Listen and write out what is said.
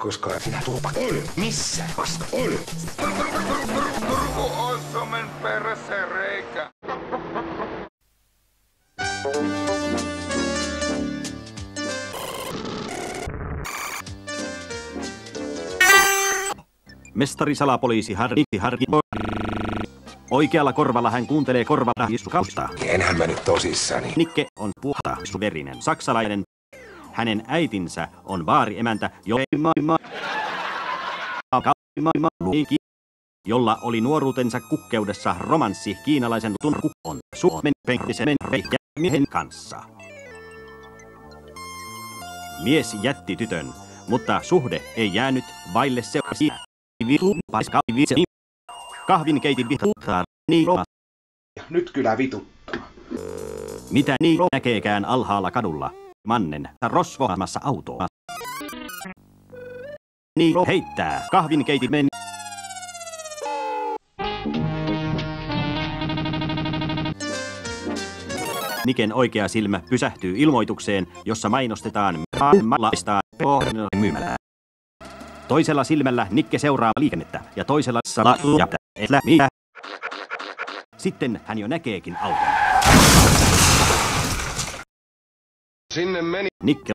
Koska minä tuopa on. Missä? Vasta on. Turku on somen perässä reikä. Mestari salapoliisi Harry. Oikealla korvalla hän kuuntelee korvalla iskausta. Enhän mä nyt tosissani. Nikke on puhtaisuverinen saksalainen. Hänen äitinsä on baariemäntä, jolla oli nuoruutensa kukkeudessa romanssi kiinalaisen Turkukon Suomen penkkisen miehen kanssa. Mies jätti tytön, mutta suhde ei jäänyt vaille seurasia. Kahvin keitin vituttaa Niilo. Nyt kyllä vituttaa. Mitä Niilo näkeekään alhaalla kadulla? Mannen rosvoamassa autoa. Niilo heittää kahvin keitimen. Niken oikea silmä pysähtyy ilmoitukseen, jossa mainostetaan maailmanlaista myymälää. Toisella silmällä Nikke seuraa liikennettä ja toisella mitä. Sitten hän jo näkeekin auton. Sinne meni. Nikke